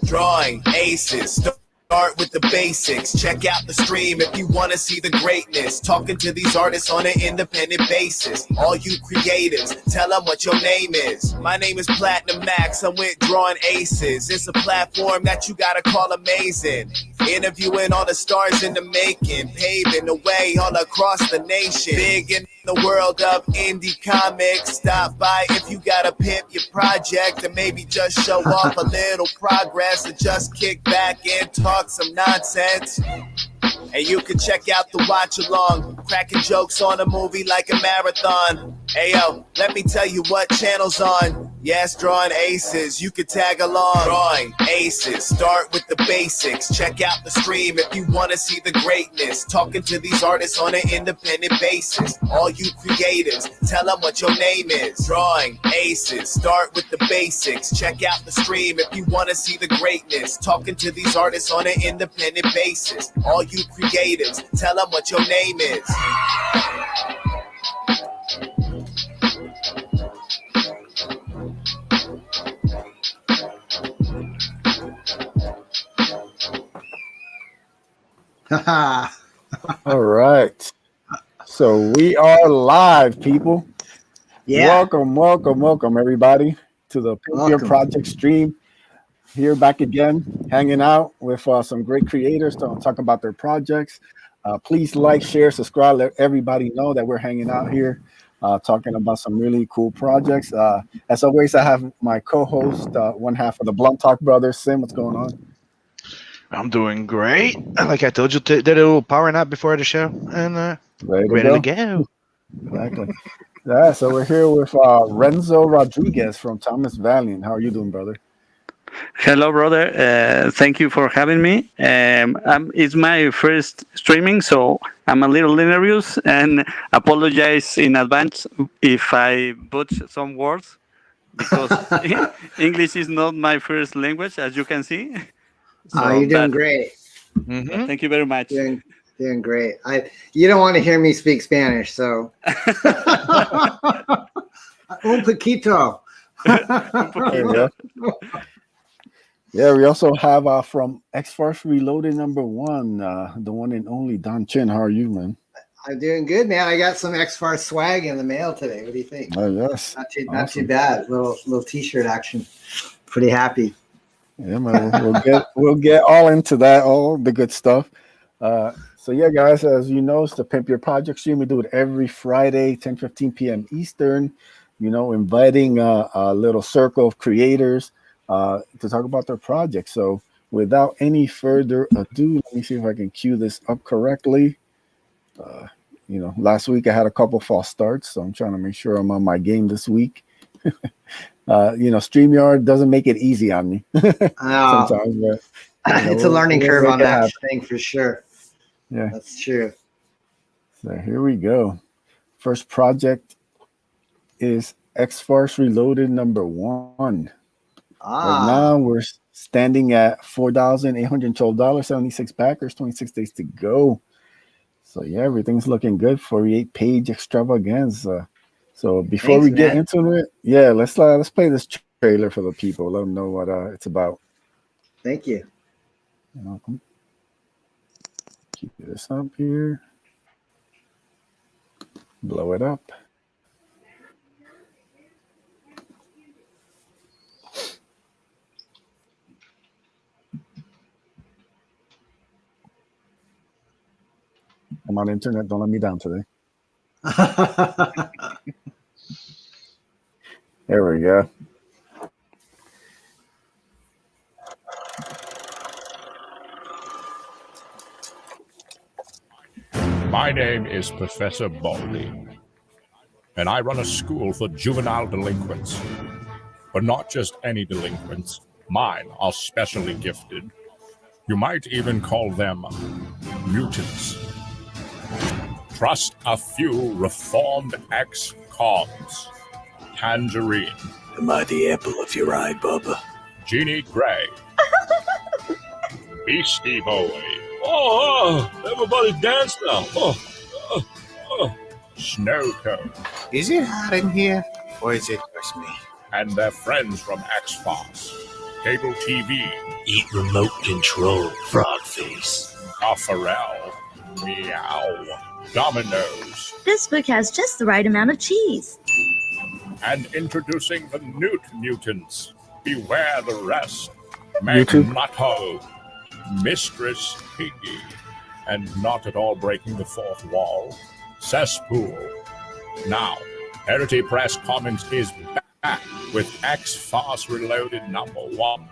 Drawing ACES. Start with the basics. Check out the stream if you want to see the greatness. Talking to these artists on an independent basis. All you creatives, tell them what your name is. My name is Platinum Max. I'm with Drawing ACES. It's a platform that you gotta call amazing. Interviewing all the stars in the making, paving the way all across the nation. Big in the world of indie comics. Stop by if you gotta pimp your project, and maybe just show off a little progress, or just kick back and talk some nonsense. And you can check out the watch along, cracking jokes on a movie like a marathon. Hey yo, let me tell you what channel's on. Yes, Drawing ACES, you can tag along. Drawing ACES, start with the basics. Check out the stream if you want to see the greatness. Talking to these artists on an independent basis. All you creatives, tell them what your name is. Drawing ACES, start with the basics. Check out the stream if you want to see the greatness. Talking to these artists on an independent basis. All you creatives, tell them what your name is. All right. So we are live, people. Yeah. Welcome, everybody, to the P.I.M.P Project stream. Here back again, hanging out with some great creators to talk about their projects. Please like, share, subscribe, let everybody know that we're hanging out here, talking about some really cool projects. As always, I have my co-host, one half of the Blunt Talk Brothers. Sim, what's going on? I'm doing great. Like I told you, did a little power nap before the show, and ready to go. Exactly. Yeah, so we're here with Renzo Rodriguez from Thomas Valiant. How are you doing, brother? Hello, brother. Thank you for having me. It's my first streaming, so I'm a little nervous, and apologize in advance if I butcher some words, because English is not my first language, as you can see. So, you're doing great. Mm-hmm. Thank you very much. Doing great. You don't want to hear me speak Spanish, so. Un poquito. Yeah, we also have from Farce Reloaded #1, the one and only Don Chin. How are you, man? I'm doing good, man. I got some Farce swag in the mail today. What do you think? Oh, yes. Not too bad. Little t-shirt action. Pretty happy. Yeah, man. We'll get all into that, all the good stuff. So yeah, guys, as you know, it's the Pimp Your Project stream. We do it every Friday, 10:15 p.m. Eastern. You know, inviting a little circle of creators to talk about their projects. So without any further ado, let me see if I can cue this up correctly. You know, last week I had a couple false starts, so I'm trying to make sure I'm on my game this week. You know, StreamYard doesn't make it easy on me sometimes, but you know, it's a learning curve on that thing for sure. Yeah, that's true. So here we go. First project is Farce Reloaded #1. Right now we're standing at $4,812, 76 backers, 26 days to go. So yeah, everything's looking good. 48-page extravaganza. So before we get into it, yeah, let's play this trailer for the people. Let them know what it's about. Thank you. You're welcome. Keep this up here. Blow it up. I'm on internet. Don't let me down today. There we go. My name is Professor Baldy, and I run a school for juvenile delinquents. But not just any delinquents. Mine are specially gifted. You might even call them mutants. Trust a few reformed ex-cons. Tangerine. Am I the apple of your eye, Bubba? Jeannie Gray. Beastie Boy. Oh, everybody dance now. Oh, Snow Cone, Is it hot in here, or is it just me? and their friends from X-Farce, Cable TV, Eat remote control, Frogface. Coffarel, Meow, Dominoes, This book has just the right amount of cheese. and introducing the Newt Mutants. Beware the rest. YouTube. Magneto, Mistress Piggy, and not at all breaking the fourth wall, Cesspool. Now, Heritage Press Comics is back with X-Farce Reloaded #1.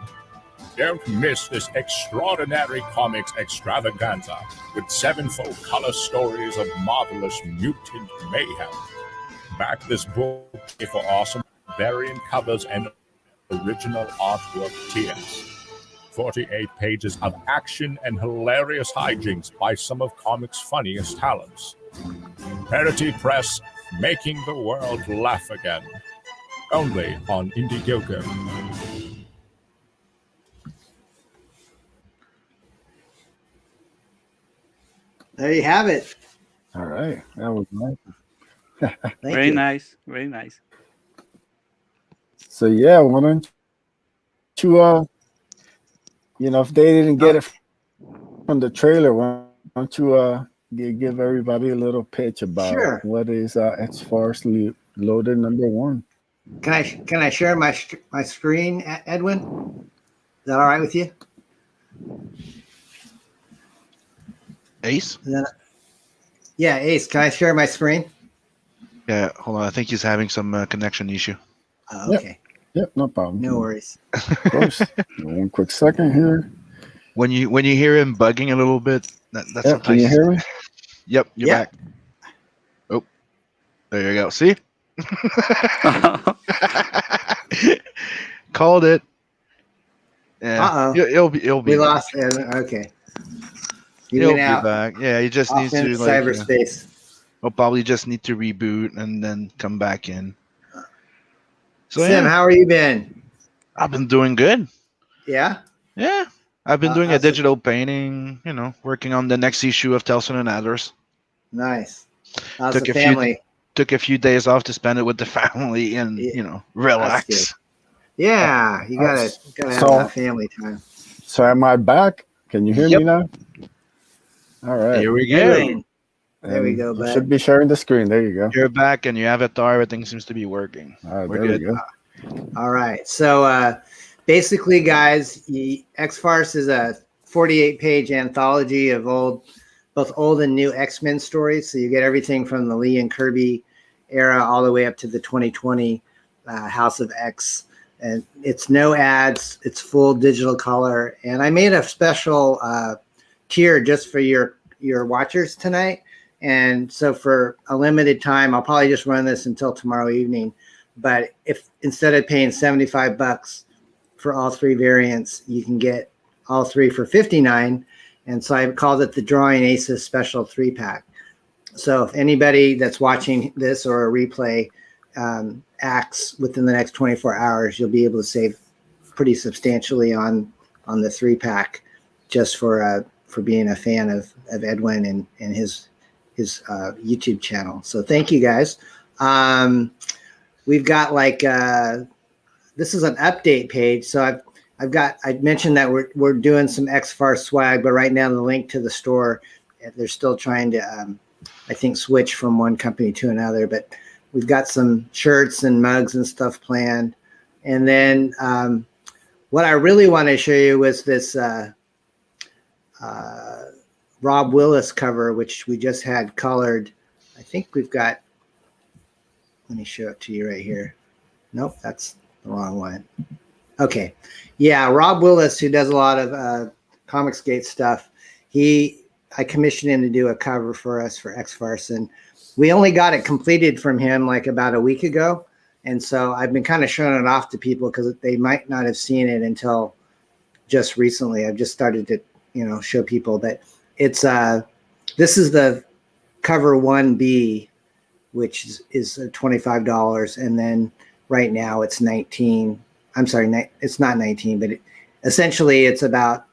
Don't miss this extraordinary comics extravaganza with 7 full color stories of marvelous mutant mayhem. Back this book for awesome variant covers and original artwork tiers. 48 pages of action and hilarious hijinks by some of comics' funniest talents. Heritage Press, making the world laugh again. Only on Indiegogo. There you have it. All right. That was nice. Thank Very you. nice. Very nice. So yeah, why don't you if they didn't get it from the trailer, why don't you give everybody a little pitch about Sure. what is X-Farce Loaded #1? Can I share my screen, Edwin? Is that all right with you? Ace? Yeah, Ace. Can I share my screen? Yeah, hold on. I think he's having some connection issue. Okay. Yep, no problem. No worries. Of course. One quick second here. When you hear him bugging a little bit, that's Yeah, sometimes can you hear me? Yep, you're Yeah. back. Oh, there you go. See? Called it. Yeah, Uh-oh. He'll be. We back. lost Edwin. Okay. He He'll went be out back. Yeah, he just off needs into to like. cyberspace. He'll probably just need to reboot and then come back in. So Sim, yeah, how are you been? I've been doing good. Yeah. Yeah, I've been doing a how's it- digital painting. Working on the next issue of Telson and Adders. Nice. How's Took the a few- family? Took a few days off to spend it with the family and Yeah, relax. good. Yeah, you gotta have So- that family time. So am I back? Can you hear Yep. me now? All right. Here we go. Edwin, there we And go, you bud. should be sharing the screen. There you go. You're back and your avatar. Everything seems to be working. All right, We're there we good. go. All right. So basically, guys, X-Farce is a 48-page anthology of both old and new X-Men stories. So you get everything from the Lee and Kirby era all the way up to the 2020 House of X. And it's no ads. It's full digital color. And I made a special tier just for your watchers tonight. And so for a limited time, I'll probably just run this until tomorrow evening. But if instead of paying $75 for all 3 variants, you can get all 3 for $59. And so I called it the Drawing ACES Special 3-pack. So if anybody that's watching this or a replay acts within the next 24 hours, you'll be able to save pretty substantially on the 3-pack just for being a fan of Edwin and his YouTube channel. So thank you guys. We've got this is an update page. So I mentioned that we're doing some X-Farce swag, but right now the link to the store, they're still trying to, I think, switch from one company to another, but we've got some shirts and mugs and stuff planned. And then what I really want to show you was this Rob Willis cover, which we just had colored. I think we've got, let me show it to you right here. Nope, that's the wrong one. Okay. Yeah, Rob Willis, who does a lot of Comicsgate stuff, I commissioned him to do a cover for us for X-Farce, and we only got it completed from him like about a week ago. And so I've been kind of showing it off to people because they might not have seen it until just recently. I've just started to, show people, but it's this is the cover 1B, which is $25, and then right now it's 19. I'm sorry, it's not 19, but essentially it's about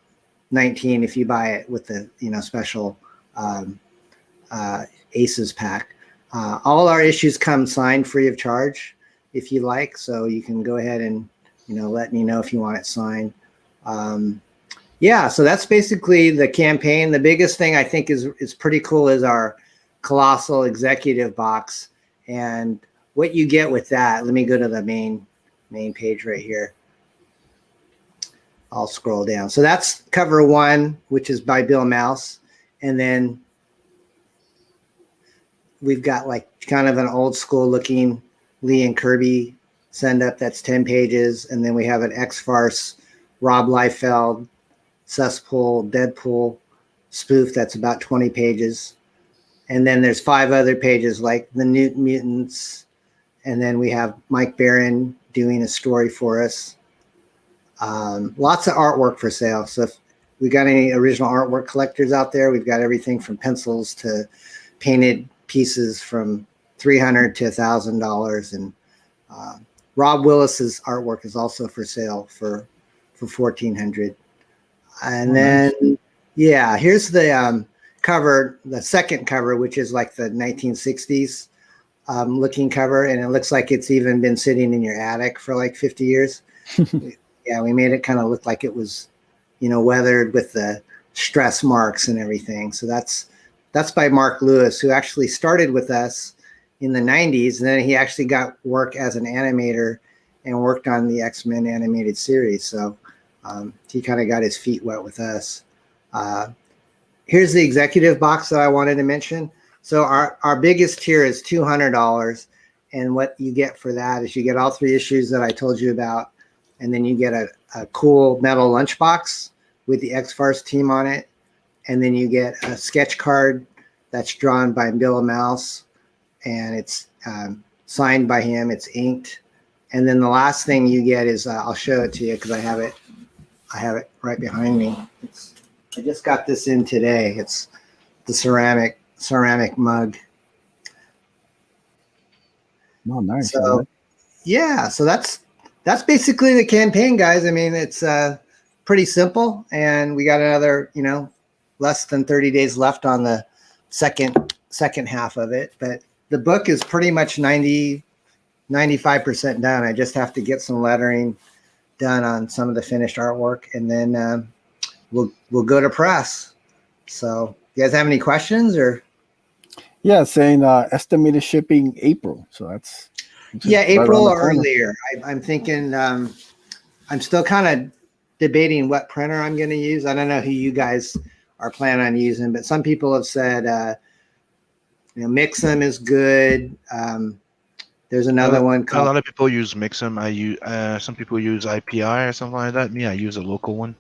19 if you buy it with the special ACES pack. All our issues come signed free of charge if you like, so you can go ahead and let me know if you want it signed. So that's basically the campaign. The biggest thing I think is pretty cool is our Colossal Executive box, and what you get with that. Let me go to the main page right here. I'll scroll down. So that's cover 1, which is by Bill Mouse, and then we've got like kind of an old school looking Lee and Kirby send up that's 10 pages, and then we have an X-Farce Rob Liefeld Cesspool Deadpool spoof that's about 20 pages. And then there's 5 other pages like the New Mutants. And then we have Mike Barron doing a story for us. Lots of artwork for sale. So if we got any original artwork collectors out there, we've got everything from pencils to painted pieces from $300 to $1,000. And Rob Willis's artwork is also for sale for $1,400. And then, here's the cover, the second cover, which is like the 1960s looking cover, and it looks like it's even been sitting in your attic for like 50 years. Yeah, we made it kind of look like it was, weathered with the stress marks and everything. So that's by Mark Lewis, who actually started with us in the 90s, and then he actually got work as an animator and worked on the X-Men animated series. So he kind of got his feet wet with us. Here's the executive box that I wanted to mention. So our biggest tier is $200. And what you get for that is you get all 3 issues that I told you about. And then you get a cool metal lunchbox with the X-Farce team on it. And then you get a sketch card that's drawn by Bill Mouse. And it's signed by him. It's inked. And then the last thing you get is, I'll show it to you because I have it right behind me. I just got this in today. It's the ceramic mug. Oh, nice. So, so that's basically the campaign, guys. I mean, it's pretty simple, and we got another, less than 30 days left on the second half of it. But the book is pretty much 95% done. I just have to get some lettering done on some of the finished artwork, and then we'll go to press. So, you guys have any questions or? Yeah, saying estimated shipping April. So that's April or earlier. I'm thinking. I'm still kind of debating what printer I'm going to use. I don't know who you guys are planning on using, but some people have said, Mixam is good. There's another one called. A lot of people use Mixam. I use some people use IPI or something like that. Me, I use a local one.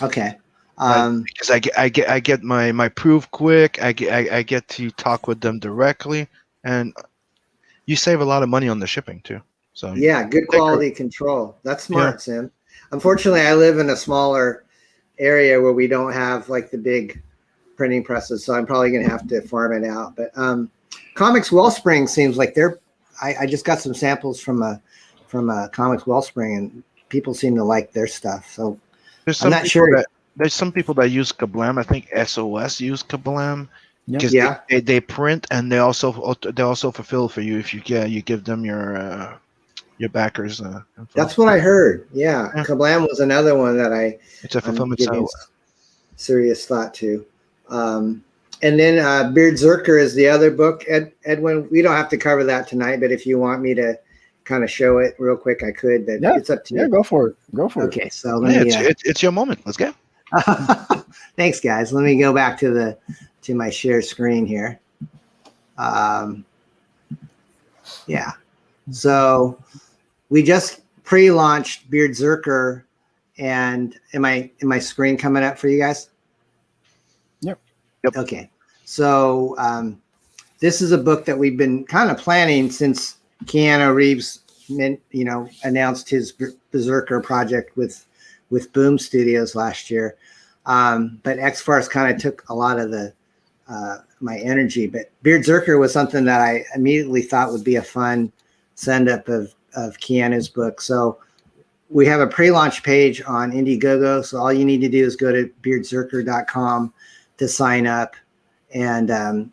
Okay. Because I get my proof quick. I get to talk with them directly, and you save a lot of money on the shipping too. So good quality control. That's smart, Sim. Unfortunately, I live in a smaller area where we don't have like the big printing presses, so I'm probably gonna have to farm it out. But Comics Wellspring seems like they're. I just got some samples from a Comics Wellspring, and people seem to like their stuff. So I'm not sure. There's some people that use Kablam. I think SOS use Kablam. Yep. Yeah. They print, and they also fulfill for you if you give them your backers. That's what I heard. Yeah. Kablam was another one that it's a fulfillment site. Serious thought to. And then Beard Zerker is the other book. Edwin, we don't have to cover that tonight, but if you want me to kind of show it real quick, I could. But it's up to you. Yeah, go for it. Okay, so it's your moment. Let's go. Thanks, guys. Let me go back to my share screen here. So we just pre-launched Beard Zerker, and am my screen coming up for you guys? Yep. Okay. So this is a book that we've been kind of planning since Keanu Reeves, announced his Berserker project with Boom Studios last year. But X-Farce kind of took a lot of my energy. But Beard Zerker was something that I immediately thought would be a fun send-up of Keanu's book. So we have a pre-launch page on Indiegogo. So all you need to do is go to beardzerker.com to sign up. And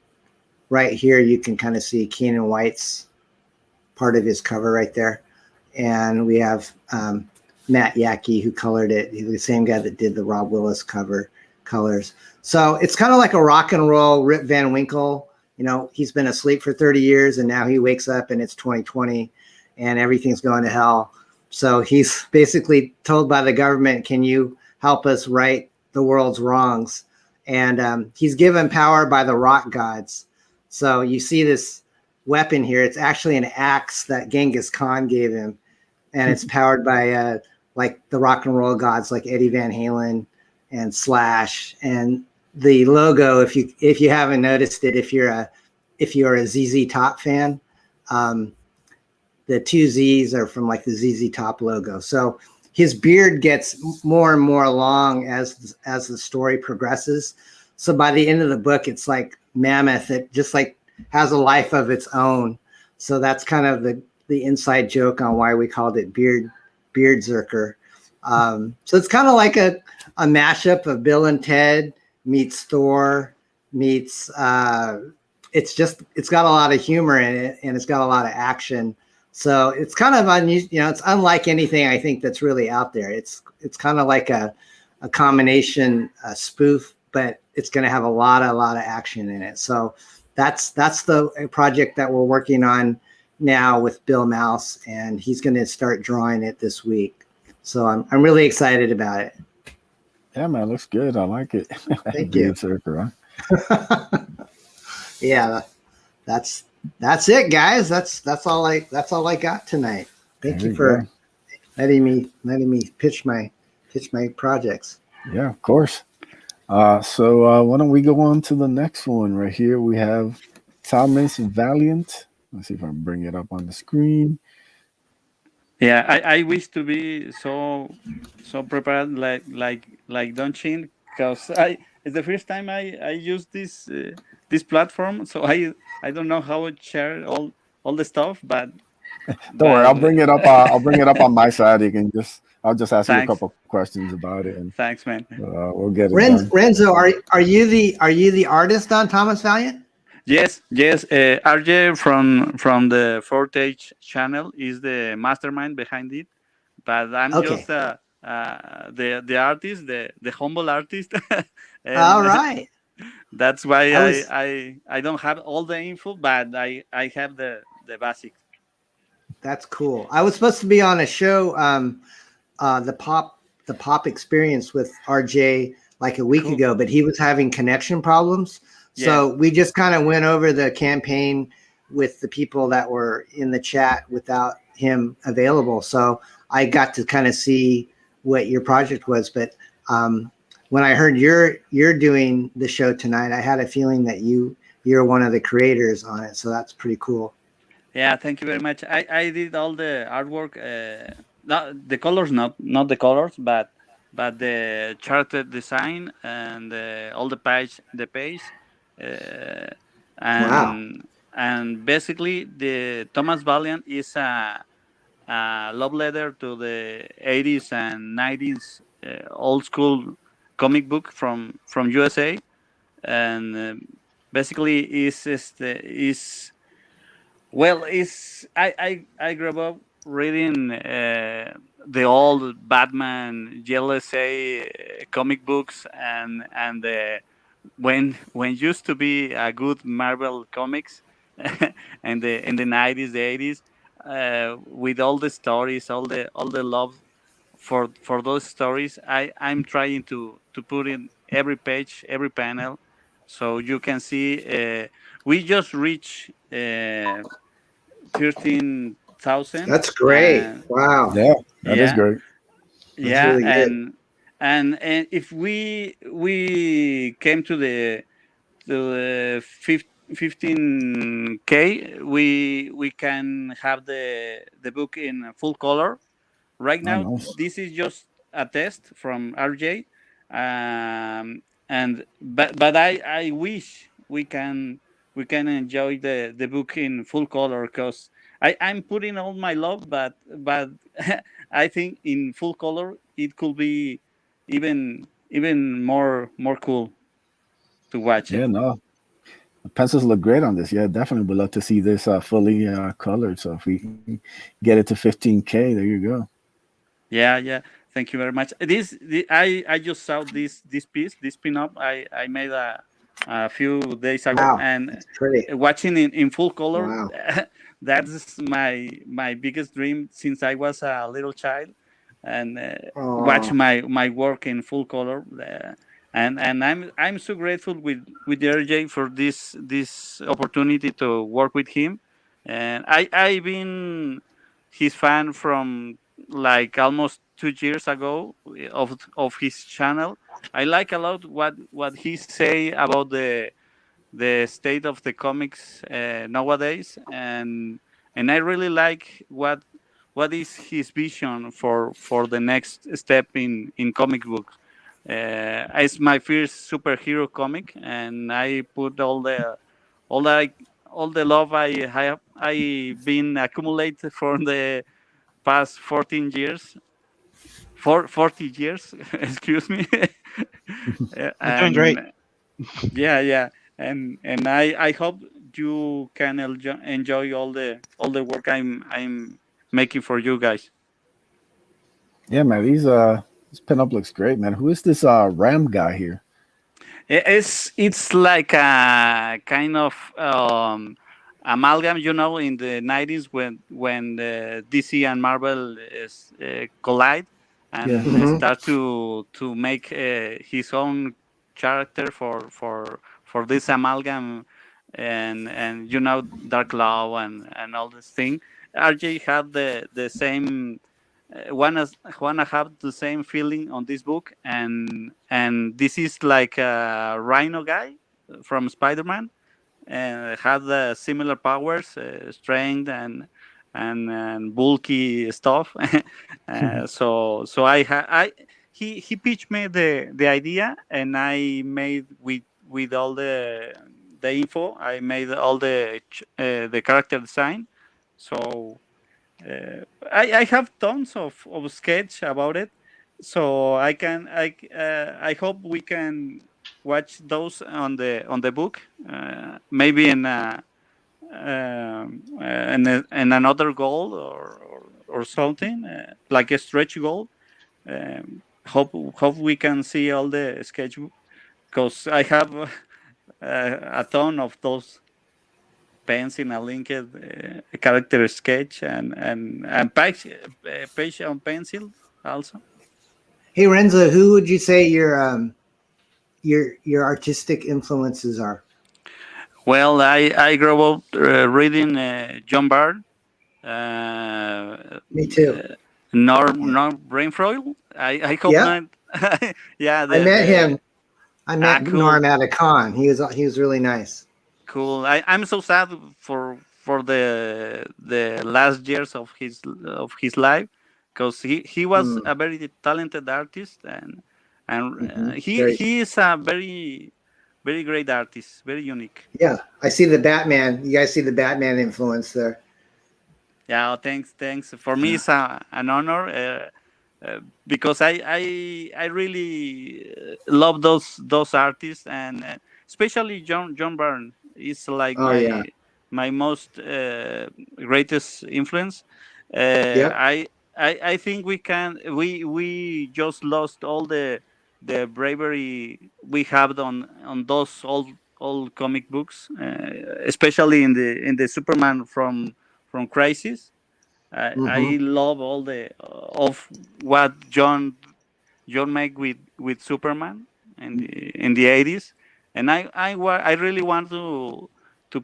right here you can kind of see Keenan White's part of his cover right there. And we have Matt Yackey, who colored it. He's the same guy that did the Rob Willis cover colors. So it's kind of like a rock and roll Rip Van Winkle. You know, he's been asleep for 30 years and now he wakes up and it's 2020 and everything's going to hell. So he's basically told by the government, can you help us right the world's wrongs? And he's given power by the rock gods. So you see this weapon here. It's actually an axe that Genghis Khan gave him. And it's powered by like the rock and roll gods like Eddie Van Halen and Slash. And the logo, if you haven't noticed it, if you're a ZZ Top fan, the two Z's are from like the ZZ Top logo. So his beard gets more and more long as the story progresses. So by the end of the book, it's like mammoth. It just like has a life of its own. So that's kind of the inside joke on why we called it Beardzerker. So it's kind of like a mashup of Bill and Ted meets Thor meets it's got a lot of humor in it and it's got a lot of action. So it's kind of unusual, you know, it's unlike anything I think that's really out there. It's kind of like a combination spoof, but it's going to have a lot of action in it. So that's the project that we're working on now with Bill Mouse, and he's going to start drawing it this week. So I'm really excited about it. Yeah, man, looks good. I like it. Thank you. Circle, huh? Yeah, that's it, guys. That's all I got tonight. Thank you for letting me pitch my projects. Yeah, of course. So why don't we go on to the next one right here? We have Thomas Valiant. Let's see if I can bring it up on the screen. Yeah, I wish to be so prepared like Don Chin, because it's the first time I use this platform, so I don't know how to share all the stuff, but don't worry, I'll bring it up. I'll bring it up on my side. I'll just ask you a couple questions about it, and thanks, man. We'll get it done. Renzo, are you the artist on Thomas Valiant? Yes. RJ from the Fortage channel is the mastermind behind it, but I'm just the artist, the humble artist. All right. That's why I don't have all the info, but I have the basics. That's cool. I was supposed to be on a show, the pop experience with RJ like a week ago, but he was having connection problems. So we just kind of went over the campaign with the people that were in the chat without him available. So I got to kind of see what your project was. But when I heard you're doing the show tonight, I had a feeling that you're one of the creators on it. So that's pretty cool. Yeah, thank you very much. I did all the artwork, not the colors, not the colors, but the charted design and all the page. And basically the Thomas Valiant is a love letter to the 80s and 90s old school comic book from USA, and basically I grew up reading the old Batman, JLSA comic books, and when used to be a good Marvel comics, and in the 90s, the 80s, with all the stories, all the love for those stories. I'm trying to put in every page, every panel, so you can see. We just reached 13,000. That's great. Wow. Yeah, that is great. Yeah, really good. And if we came to the 15K, we can have the book in full color. Right now, nice. this is just a test from RJ, but I wish we can enjoy the book in full color, because I'm putting all my love, but I think in full color it could be even more cool to watch it. Yeah, no. The pencils look great on this. Yeah, definitely would love to see this fully colored. So if we can get it to 15K, there you go. Yeah, yeah. Thank you very much. I just saw this piece, this pin-up. I made a few days ago, Wow, and it's pretty. watching in full color. Wow. That's my biggest dream since I was a little child, and watch Oh, my work in full color. And I'm so grateful with RJ for this opportunity to work with him, and I've been his fan from like almost 2 years ago of his channel. I like a lot what he say about the state of the comics nowadays, and I really like what is his vision for the next step in comic books. It's my first superhero comic, and I put all the all the love I been accumulated for the past 14 years, for 40 years, excuse me. You're doing great. And yeah, yeah, and I hope you can enjoy all the work I'm making for you guys. Yeah, man. This pinup looks great, man. Who is this Ram guy here? It's like a kind of amalgam, in the 90s when the DC and Marvel is, collide Yeah, and hmm start to make his own character for this amalgam, and Dark Law and all this thing. RJ had the same, wanna have the same feeling on this book, and this is like a Rhino guy from Spider-Man, and had similar powers, strength and bulky stuff. So I he pitched me the idea, and I made with all the info. I made all the character design. So I have tons of sketch about it, so I hope we can watch those on the book, maybe in another goal, or something, like a stretch goal. Hope we can see all the sketch, because I have a ton of those pens in a linked character sketch, and page on pencil also. hey Renzo, who would you say your artistic influences are? Well, I grew up reading John Byrne, uh, Me too. Norm Brainfroil. I hope Yeah, not. Yeah, I met the him. I met cool. Norm at a con. He was really nice. Cool. I'm so sad for the last years of his life, because he was Mm, a very talented artist, and very. he is a very great artist, very unique. Yeah, I see the Batman. You guys see the Batman influence there. Yeah, thanks. For me, Yeah. it's an honor, because I really love those artists, and especially John Byrne is like Oh yeah. my most greatest influence. Yep. I think we just lost all the bravery we have on those old comic books, especially in the Superman from Crisis. I hmm love all the of what John made with Superman in the 80s, and I really want to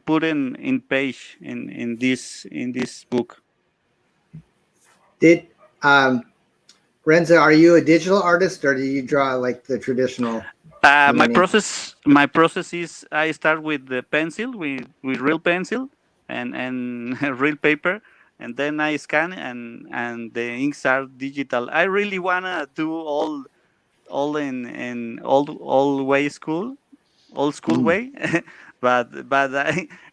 put in page in this book. Did um, Renzo? Are you a digital artist or do you draw like the traditional My pen and ink? process is, I start with the pencil, with real pencil and real paper, and then I scan, and the inks are digital. I really wanna do all in all way school, old school Mm. way, but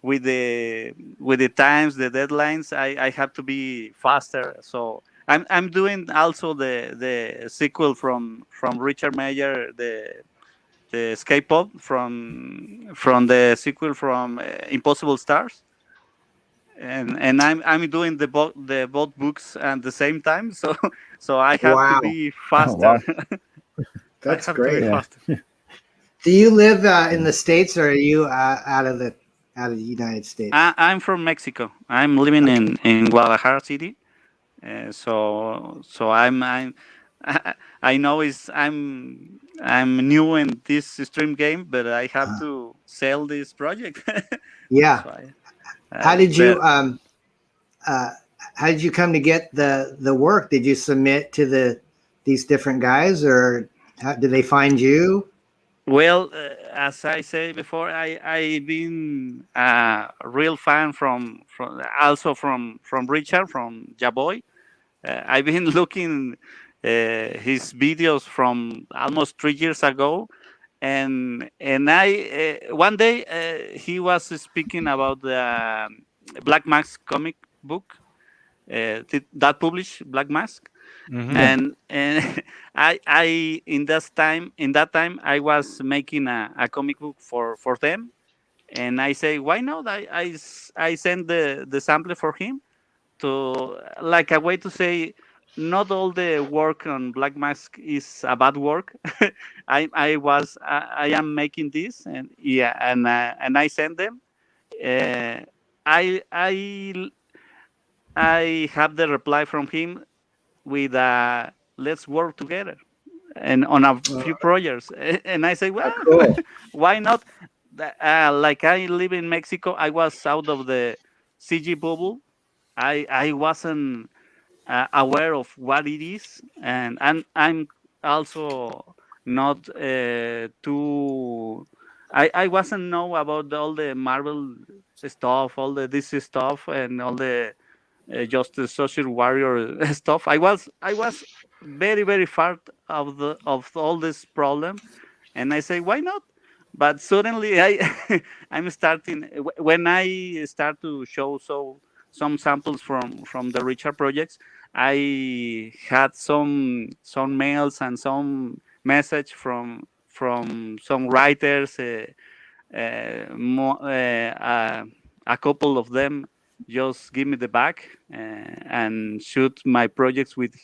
with the times, the deadlines, I have to be faster. So I'm doing also the sequel from Richard Mayer, the escape pod from the sequel from Impossible Stars, and I'm doing the both books at the same time, so so I have to Wow, be Oh, wow. faster. I that's have to be great. Yeah. faster. Do you live in the States, or are you out of the United States? I'm from Mexico. I'm living Okay. in Guadalajara City. So I'm I know is I'm new in this stream game, but I have Uh, to sell this project. yeah. so I How did but you uh, how did you come to get the work? Did you submit to these different guys, or did they find you? well, as I said before, I've been a real fan from also from Richard from Jaboy. I've been looking his videos from almost 3 years ago, and I one day he was speaking about the Black Mask comic book that published Black Mask, Hmm. Yeah. and I in that time I was making a comic book for them, and I say why not I send the sample for him to like a way to say not all the work on Black Mask is a bad work. I am making this, and yeah, and I send them. Uh, I I I have the reply from him with let's work together and on a Uh, few projects. And I say, well, cool. why not? Like I live in Mexico, I was out of the CG bubble. I wasn't aware of what it is, and I'm also not too. I wasn't know about all the Marvel stuff, all the DC stuff, and all the just the social warrior stuff. I was very far of all this problem, and I say why not? But suddenly I'm starting when I start to show some samples from the Richard projects. I had some mails and some message from some writers. A couple of them just give me the back and shoot my projects with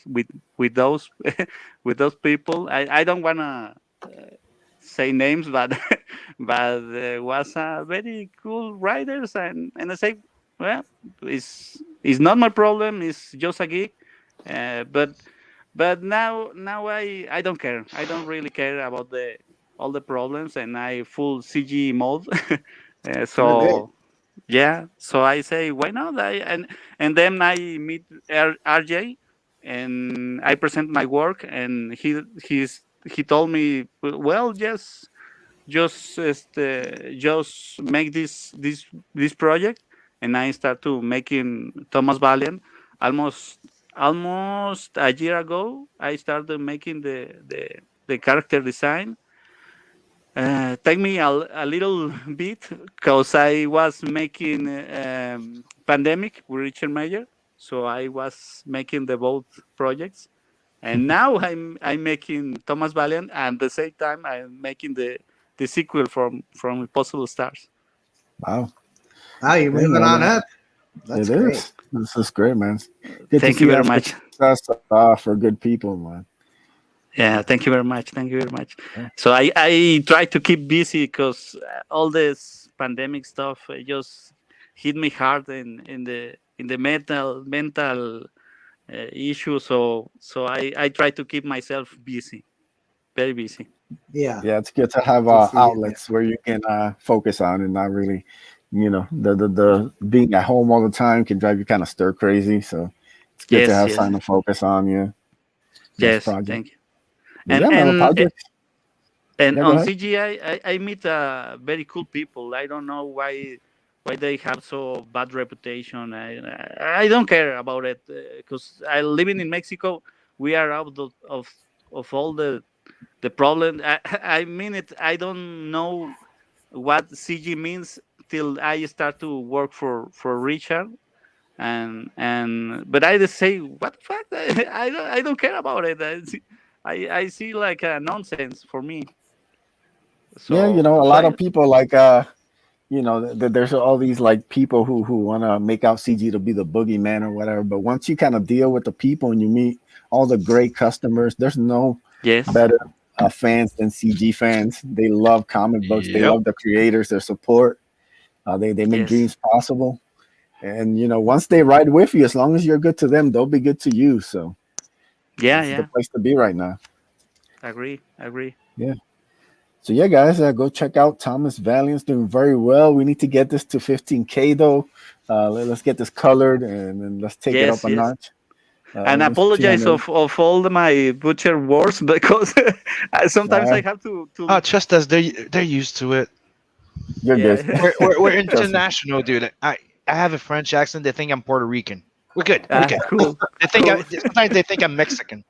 those with those people. I don't wanna say names, but but was a very cool writers, and I say, well, it's not my problem. It's just a gig, but now I don't care. I don't really care about the all the problems, and I full CG mode. Oh, good. So yeah, so I say why not? And then I meet RJ, and I present my work, and he told me, well, just make this project, and I start to making Thomas Valiant almost almost a year ago. I started making the character design. Take me a little bit because I was making pandemic with Richard Mayer, so I was making the both projects, and now I'm making Thomas Valiant, and at the same time I'm making the sequel from Impossible Stars. Wow. Wow, you're Hey, moving man. on up. That's It great. is. This is great, man. Good to Thank you see very that much. success for good people, man. Yeah, thank you very much. Thank you very much. Yeah. So I try to keep busy because all this pandemic stuff just hit me hard in the mental issue. So I try to keep myself busy, very busy. Yeah, Yeah, it's good to have good for you. Yeah. outlets where you can focus on and not really, the being at home all the time can drive you kind of stir crazy. So it's good to Yes, have yes, something to focus on. Yeah, those yes. projects. Thank you. But And yeah, man, the and projects. and Yeah, go on ahead. CGI, I meet very cool people. I don't know why they have so bad reputation. I don't care about it because I living in Mexico. We are out of all the problem. I mean it. I don't know what CG means till I start to work for Richard. And but I just say what the fuck. I don't care about it. I see like a nonsense for me. Yeah, So a so lot I, of people like there's all these like people who want to make out CG to be the boogeyman or whatever. But once you kind of deal with the people and you meet all the great customers, there's no yes, better fans than CG fans. They love comic books. They Yep. love the creators. Their support. They make yes, dreams possible. And once they ride with you, as long as you're good to them, they'll be good to you. So yeah, this is the yeah, place to be right now. agree. Yeah. So yeah, guys, go check out Thomas Valiant's doing very well. We need to get this to 15K though. Let's get this colored and then let's take it up Yes, a yes. notch. And Almost apologize 200. of all my butcher words because sometimes I Uh, have to Oh, trust us, they're used to it. you're good. yeah. We're Trust me. international, dude. I have a French accent. They think I'm Puerto Rican. We're good. We're Ah, good. cool, They think cool, sometimes they think I'm Mexican.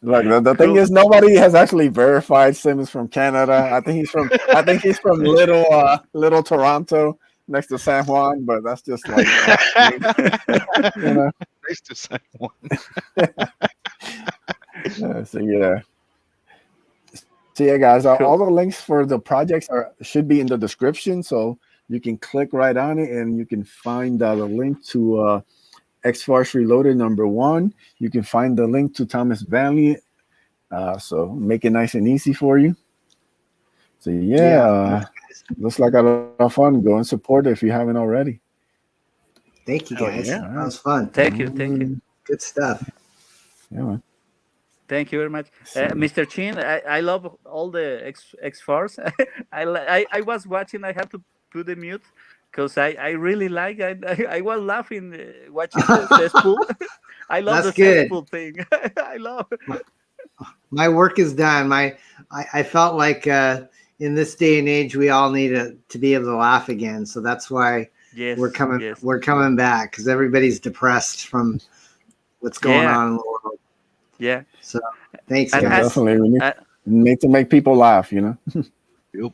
Look, the thing cool. is, nobody has actually verified Simmons from Canada. I think he's from little Toronto next to San Juan, but that's just like me, you know. Nice to say one. So yeah. So yeah, guys, all Cool. the links for the projects should be in the description, so you can click right on it and you can find the link to X-Farce Reloaded #1. You can find the link to Thomas Valiant. So make it nice and easy for you. So yeah, Yeah. looks like a lot of fun. Go and support it if you haven't already. Thank you Hell guys. yeah. All That right. was fun. Thank you. Good stuff. Yeah, man. Thank you very much, So, Mr. Chin. I love all the X Force. I was watching. I had to put the mute because I really like. I was laughing watching the cesspool. I love That's the good. cesspool thing. I love. My work is done. I felt like in this day and age we all need to be able to laugh again. So that's why Yes, yes, we're coming back because everybody's depressed from what's going yeah, on in the world. yeah. So thanks, And yeah, guys. definitely we I need to make people laugh. Yep.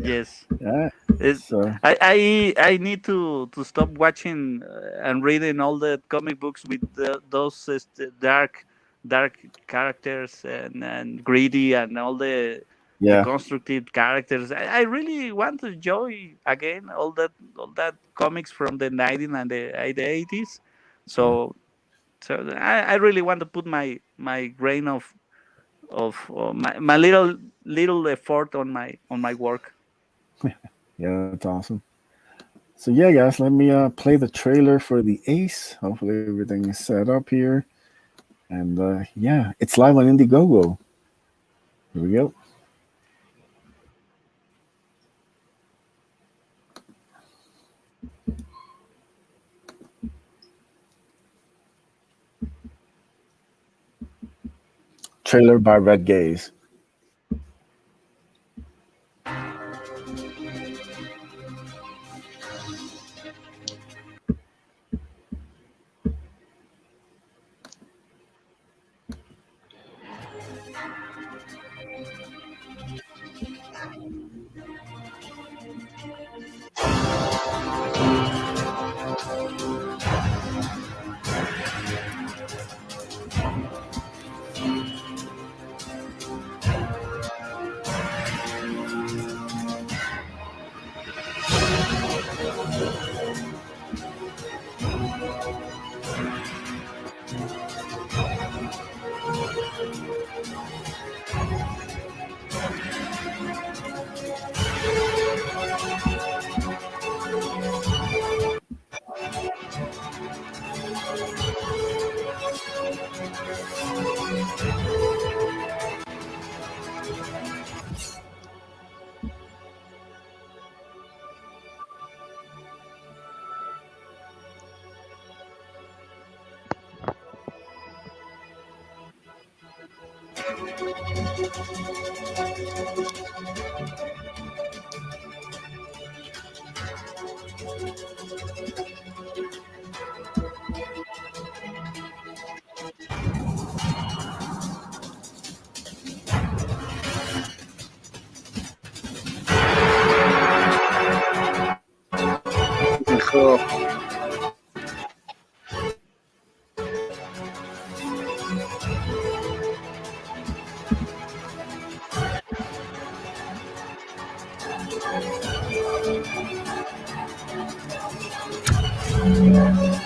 yes. Yeah. It, So I need to stop watching and reading all the comic books with those dark characters and greedy and all the yeah. constructed characters. I really want to enjoy again all that comics from the 90s and the 80s. Yeah. So I really want to put my grain of my little effort on my work. Yeah, that's awesome. So yeah, guys, let me play the trailer for the Ace. Hopefully everything is set up here. And yeah, it's live on Indiegogo. Here we go. Trailer by Red Gaze. Cool. Nice.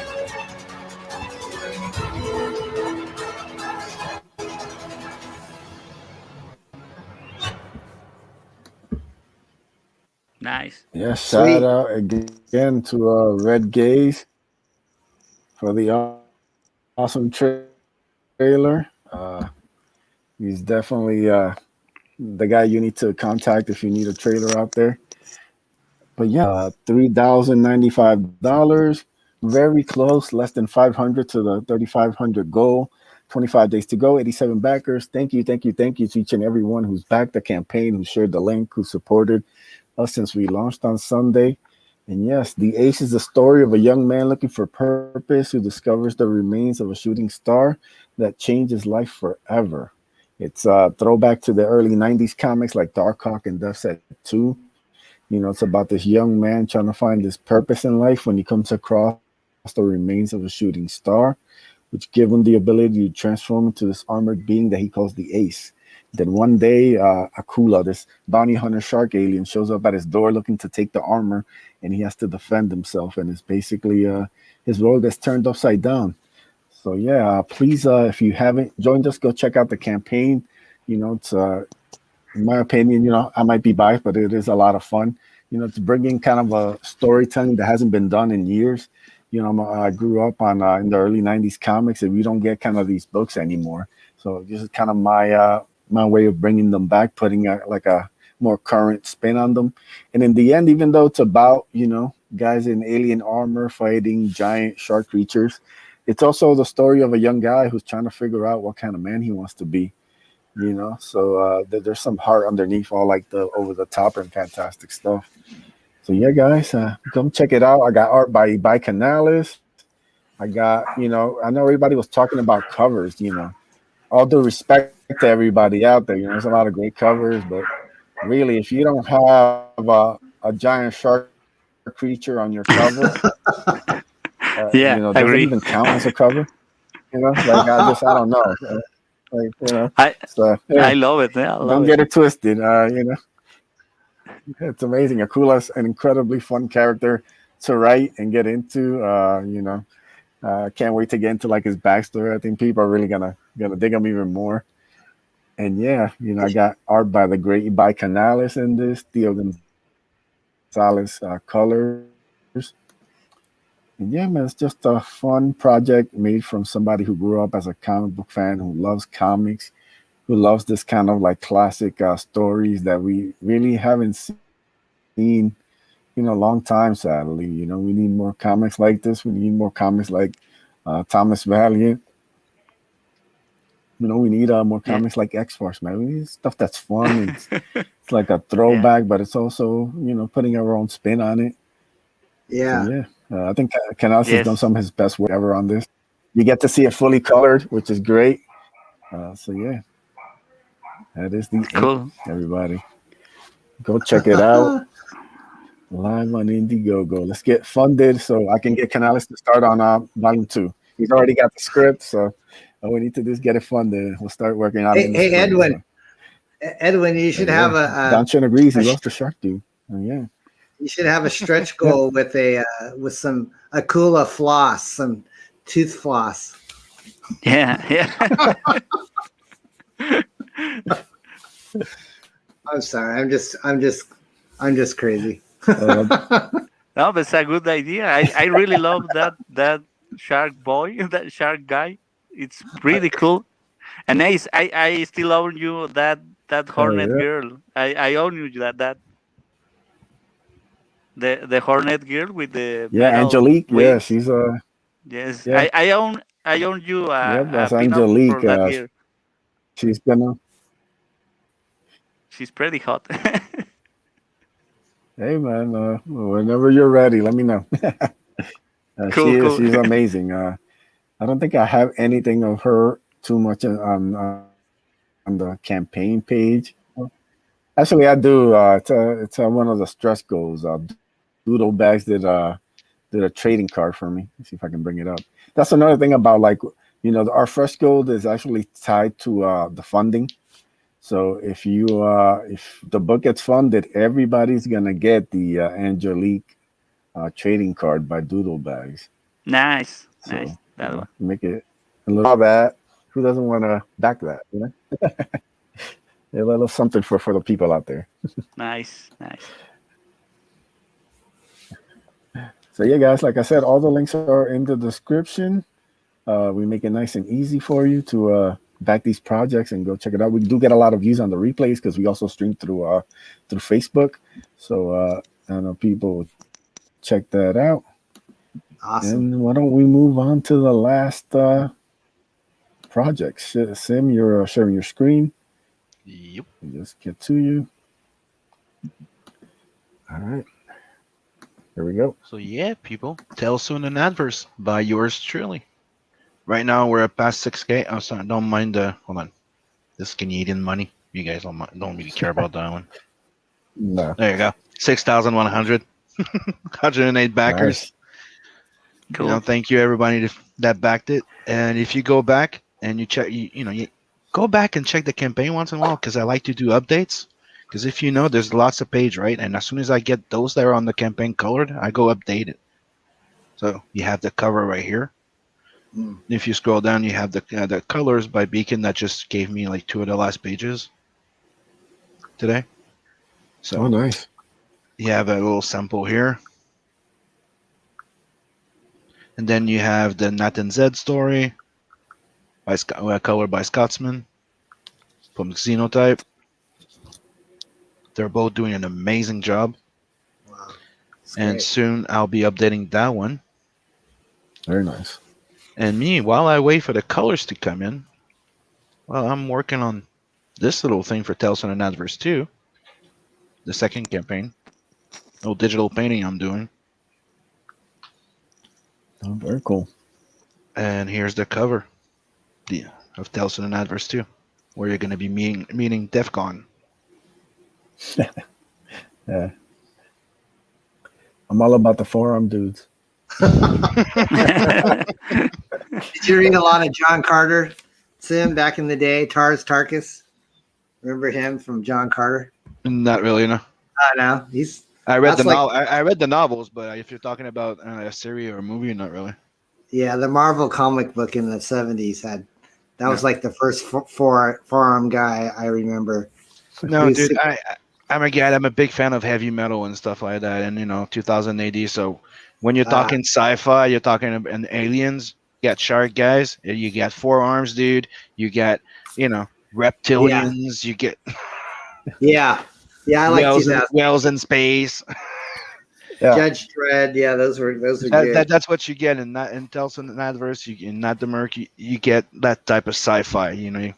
Yeah, shout Sweet. out again to Red Gaze for the awesome trailer. He's definitely the guy you need to contact if you need a trailer out there. But yeah, $3,095, very close, less than 500 to the 3,500 goal. 25 days to go, 87 backers. Thank you, thank you, thank you to each and everyone who's backed the campaign, who shared the link, who supported us since we launched on Sunday. And yes, the ACE is the story of a young man looking for purpose who discovers the remains of a shooting star that changed his life forever. It's a throwback to the early 90s comics like Darkhawk and Death Set 2. It's about this young man trying to find his purpose in life when he comes across the remains of a shooting star, which give him the ability to transform into this armored being that he calls the Ace. Then one day, Akula, this bounty hunter shark alien, shows up at his door looking to take the armor, and he has to defend himself. And it's basically his world gets turned upside down. So yeah, please, if you haven't joined us, go check out the campaign. It's in my opinion, I might be biased, but it is a lot of fun. To bring in kind of a storytelling that hasn't been done in years. I grew up on in the early '90s comics, and we don't get kind of these books anymore. So this is kind of my way of bringing them back, putting like a more current spin on them. And in the end, even though it's about guys in alien armor fighting giant shark creatures, it's also the story of a young guy who's trying to figure out what kind of man he wants to be. So there's some heart underneath all like the over the top and fantastic stuff. So yeah, guys, come check it out. I got art by Canales. I got, I know everybody was talking about covers. All due respect to everybody out there, there's a lot of great covers, but really, if you don't have a giant shark creature on your cover, does it even Agree. count as a cover? I don't know. I So yeah, I love it. Yeah, I don't love get it. it twisted. It's amazing. Akula's an incredibly fun character to write and get into. Can't wait to get into like his backstory. I think people are really gonna dig him even more. And yeah, I got art by the great by Canales in this, Theo Gonzalez colors. And yeah, man, it's just a fun project made from somebody who grew up as a comic book fan, who loves comics, who loves this kind of like classic stories that we really haven't seen in a long time, sadly. We need more comics like this. We need more comics like Thomas Valiant. We need more Yeah. comics like X-Force, man. We need stuff that's fun. It's like a Yeah. throwback, but it's also, putting our own spin on it. So Yeah. yeah, I think Canales has done Yes. some of his best work ever on this. You get to see it fully colored, which is great. So yeah, that is the end, Cool. everybody. Go check it out live on Indiegogo. Let's get funded so I can get Canales to start on volume 2. He's already got the script, so all we need to do is get it funded. We'll start working on it Hey, in the hey, spring. Edwin. So Edwin, you should have yeah, Danchin agrees. He a loves the shark dude. Yeah, you should have a stretch yeah, goal with some Akula floss, some tooth floss. Yeah. Yeah. I'm sorry. I'm just crazy. uh, No, but it's a good idea. I really love that shark boy, that shark guy. It's pretty cool. And I still own you that Hornet yeah, girl. I own you that the Hornet girl with the yeah. metal Angelique, yeah, wings. she's Yes, yeah, I own you yep. a That's pin-up Angelique. for that girl. She's gonna. She's pretty hot. Hey man, whenever you're ready, let me know. Cool, cool. She's amazing. I don't think I have anything of her too much on the campaign page. Actually, I do. It's one of the stretch goals. Doodle Bags did a trading card for me. Let's see if I can bring it up. That's another thing about like our first goal is actually tied to the funding. So if the book gets funded, everybody's gonna get the Angelique trading card by Doodle Bags. Nice, So nice. That one. make it a little bit. Who doesn't want to back that? A little something for the people out there. Nice, nice. So yeah, guys, like I said, all the links are in the description. We make it nice and easy for you to back these projects and go check it out. We do get a lot of views on the replays because we also stream through Facebook. So I know people check that out. Awesome. And why don't we move on to the last project? Sim, you're sharing your screen. Yep. Just get to you. All right. Here we go. So yeah, people, Tell Soon and Adverse by yours truly. Right now we're at past 6K. Oh, sorry, don't mind the hold on. This Canadian money. You guys don't really care about that one. No. There you go. 6,100. 108 backers. Nice. Cool. You know, thank you everybody that backed it. And if you go back and you check, you go back and check the campaign once in a while because I like to do updates. Because if you know, there's lots of page, right? And as soon as I get those that are on the campaign colored, I go update it. So you have the cover right here. If you scroll down, you have the colors by Beacon that just gave me like 2 of the last pages today. So Oh, nice. you have a little sample here. And then you have the Nat and Zed story by colored by Scotsman from Xenotype. They're both doing an amazing job. Wow. And Great. soon I'll be updating that one. Very nice. And me, while I wait for the colors to come in, well, I'm working on this little thing for Tales and Adverse 2, the second campaign. Little digital painting I'm doing. Oh, very cool. And here's the cover of Tales and Adverse 2, where you're going to be meeting DEFCON. Yeah. I'm all about the forearm dudes. Did you read a lot of John Carter, Sim, back in the day? Tarkus. Remember him from John Carter? Not really, no. No, I read That's I read the novels, but if you're talking about a series or a movie, not really. yeah, the Marvel comic book in the 70s that was like the first forearm guy I remember. No, He's dude, super- I'm a big fan of heavy metal and stuff like that, and 2000 AD. So when you're talking sci-fi, you're talking and aliens. You got shark guys. You got forearms, dude. You got reptilians. You get yeah, I like whales 2000. whales in space. Yeah. Judge Dredd. Yeah, those were good. That's what you get in that in Tales and Adverse. In Not the Merc, you get that type of sci-fi.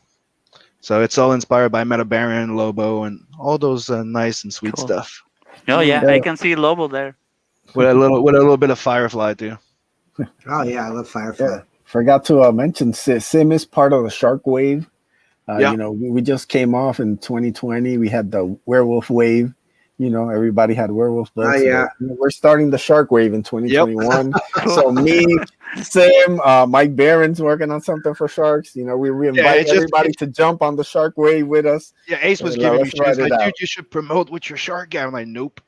So it's all inspired by Meta Baron, Lobo, and all those nice and sweet Cool. stuff. Oh yeah, I can see Lobo there. With a little bit of Firefly too. Oh yeah, I love Firefly. Yeah. Forgot to mention Sim is part of the Shark Wave. Yeah. We just came off in 2020. We had the Werewolf Wave. Everybody had werewolf books. Oh, yeah. We're starting the Shark Wave in 2021. Cool. So me, Sim, Mike Barron's working on something for sharks. We invite everybody to jump on the Shark Wave with us. Yeah, Ace was And giving me let's shit. ride He's it like, out. dude, you should promote with your shark guy. I'm like, nope.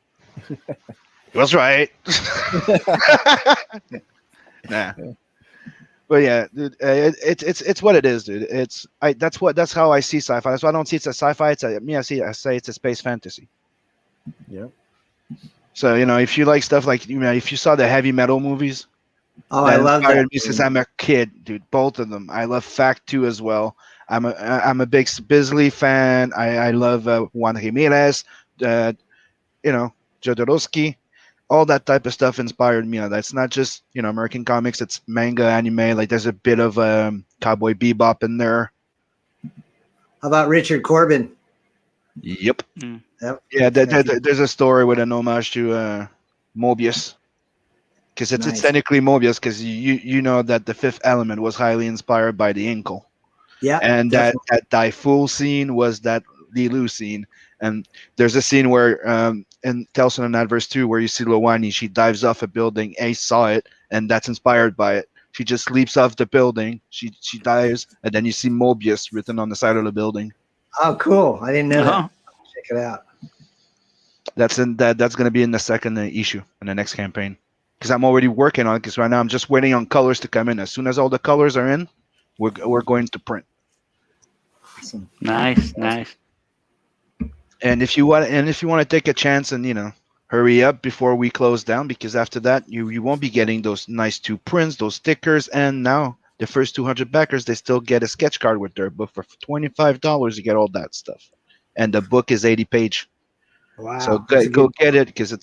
He was right. Nah. But yeah, dude, it's what it is, dude. That's how I see sci-fi. That's why I don't see it's a sci-fi. I say it's a space fantasy. Yeah. So if you like stuff like if you saw the heavy metal movies, Oh, I love inspired that. me since I'm a kid, dude. Both of them. I love Fact 2 as well. I'm a big Bisley fan. I love Juan Jimenez, Jodorowsky. All that type of stuff inspired me. That's not just American comics. It's manga, anime. Like there's a bit of Cowboy Bebop in there. How about Richard Corbin? Yep. Yep. Yeah, there's a story with an homage to Mobius, because it's Nice. technically Mobius, because you know that the Fifth Element was highly inspired by the Inkle. Yeah, And that Daifu scene was that Lilu scene. And there's a scene where in Tales and Adverse 2 where you see Lowani, she dives off a building. Ace saw it, and that's inspired by it. She just leaps off the building. She dives, and then you see Mobius written on the side of the building. Oh, cool! I didn't know Uh-huh. that. Check it out. That's going to be in the second issue in the next campaign, because I'm already working on it. Because right now I'm just waiting on colors to come in. As soon as all the colors are in, we're going to print. Awesome. Nice, nice. And if you want to take a chance and hurry up before we close down, because after that you won't be getting those nice 2 prints, those stickers, and now the first 200 backers, they still get a sketch card with their book for $25. You get all that stuff, and the book is 80 page. Wow. So that's a go good- get it, because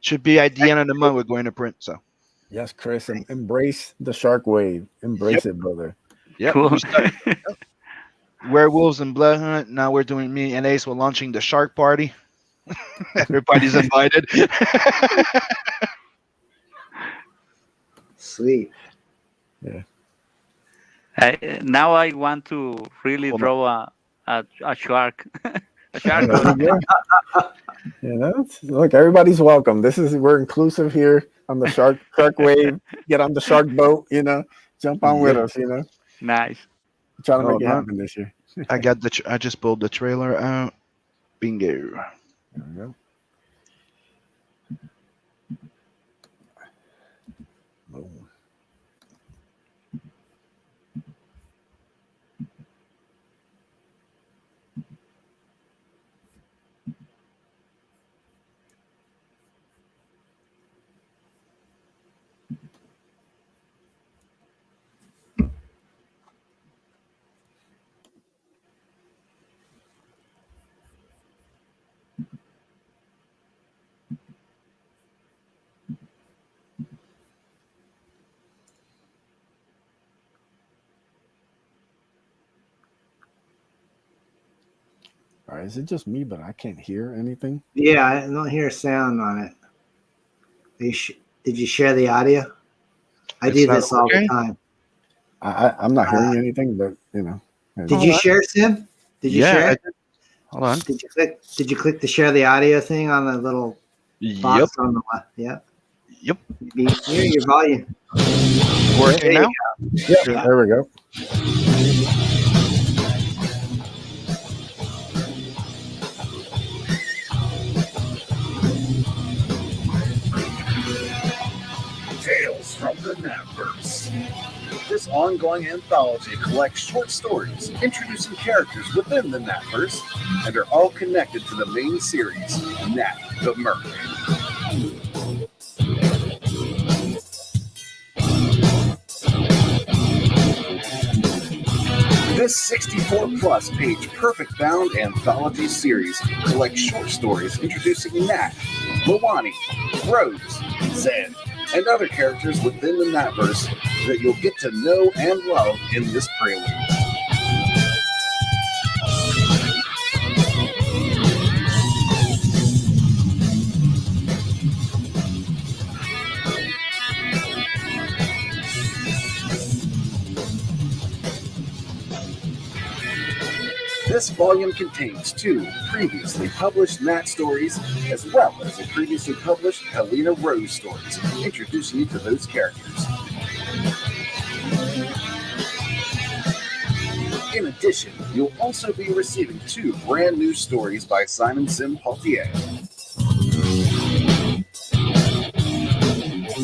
should be at the end of the month we're going to print. So Yes, Chris, embrace the shark wave. Embrace it, brother. yeah, Cool. Werewolves and Blood Hunt. Now we're doing, me and Ace, we're launching the Shark Party. Everybody's invited. Sweet. Now I want to really Hold draw a shark. A shark. There you go. Look, everybody's welcome. We're inclusive here on the shark wave. Get on the shark boat, jump on with us, Nice. Trying to make Hold it on. happen this year. I just pulled the trailer out. Bingo. There we go. Boom. All right, is it just me, but I can't hear anything? Yeah, I don't hear sound on it. Did you share the audio? I It's do not this all the okay? time. I'm not hearing anything, but Did you share, Sim? Did you share? I did. Hold on. Did you click the share the audio thing on the little Yep. box on the left? Yeah. Yep. Maybe hear your volume. Working There now? you Yeah, Yeah. there we go. Tales from the Napverse. This ongoing anthology collects short stories introducing characters within the Napverse and are all connected to the main series, Nat the Merc. This 64-plus page perfect bound anthology series collects short stories introducing Nat, Lawani, Rose, Zen, and other characters within the Natverse that you'll get to know and love in this prelude. This volume contains 2 previously published Nat stories, as well as the previously published Helena Rose stories, introducing you to those characters. In addition, you'll also be receiving 2 brand new stories by Simon Sim Paultier.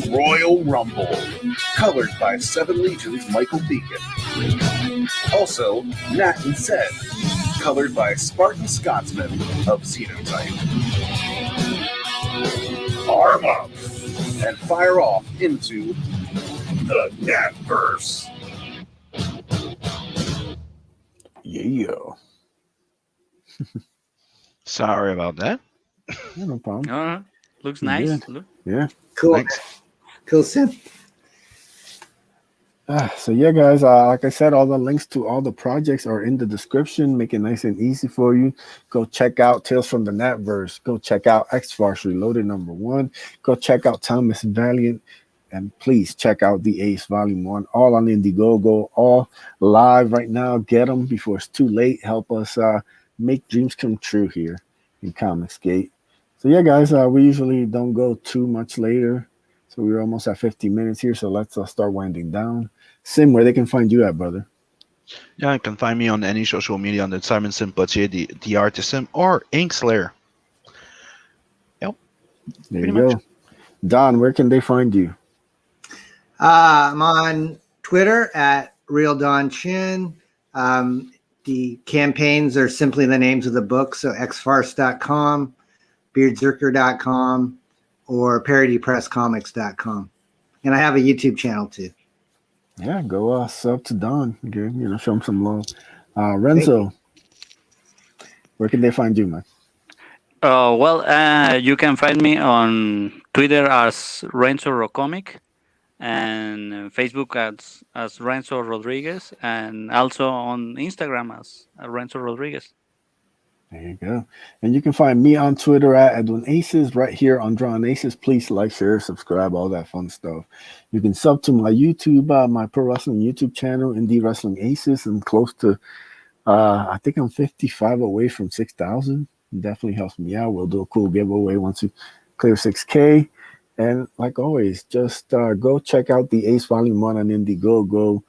Royal Rumble, colored by 7 Legions Michael Beacon. Also, Nat and Zed, colored by Spartan Scotsman of Xenotype. Arm up and fire off into the Natverse. Yeah. Sorry about that. Yeah, no problem. Looks nice. Yeah. Look. Yeah. Cool. Thanks. Cool, Sim. So yeah, guys, like I said, all the links to all the projects are in the description. Make it nice and easy for you. Go check out Tales from the Natverse. Go check out X-Farce Reloaded #1. Go check out Thomas Valiant. And please check out the ACE Volume 1, all on Indiegogo, all live right now. Get them before it's too late. Help us make dreams come true here in Comicsgate. So yeah, guys, we usually don't go too much later. So we're almost at 50 minutes here. So let's start winding down. Sim, where they can find you at, brother? Yeah, you can find me on any social media under Simon Sim Poitier, the Artist Sim, or Ink Slayer. There Pretty you go. much. Don, where can they find you? I'm on Twitter at Real Don Chin. The campaigns are simply the names of the books, so xfarce.com, beardzerker.com, or parodypresscomics.com. And I have a YouTube channel too. Yeah, go sub to Don. Good, show him some love. Renzo, where can they find you, man? You can find me on Twitter as Renzo Rocomic and Facebook as Renzo Rodriguez, and also on Instagram as Renzo Rodriguez. There you go. And you can find me on Twitter at Edwin Aces, right here on Drawn Aces. Please like, share, subscribe, all that fun stuff. You can sub to my YouTube, my pro wrestling YouTube channel, Indie Wrestling Aces. I'm close to, I think I'm 55 away from 6,000. Definitely helps me out. We'll do a cool giveaway once we clear 6K. And like always, just go check out the Ace Volume 1 on Indiegogo.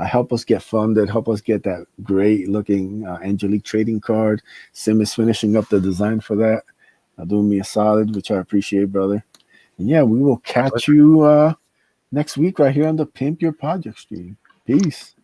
Help us get funded. Help us get that great looking Angelique trading card. Sim is finishing up the design for that. Doing me a solid, which I appreciate, brother. And yeah, we will catch you next week right here on the Pimp Your Project stream. Peace.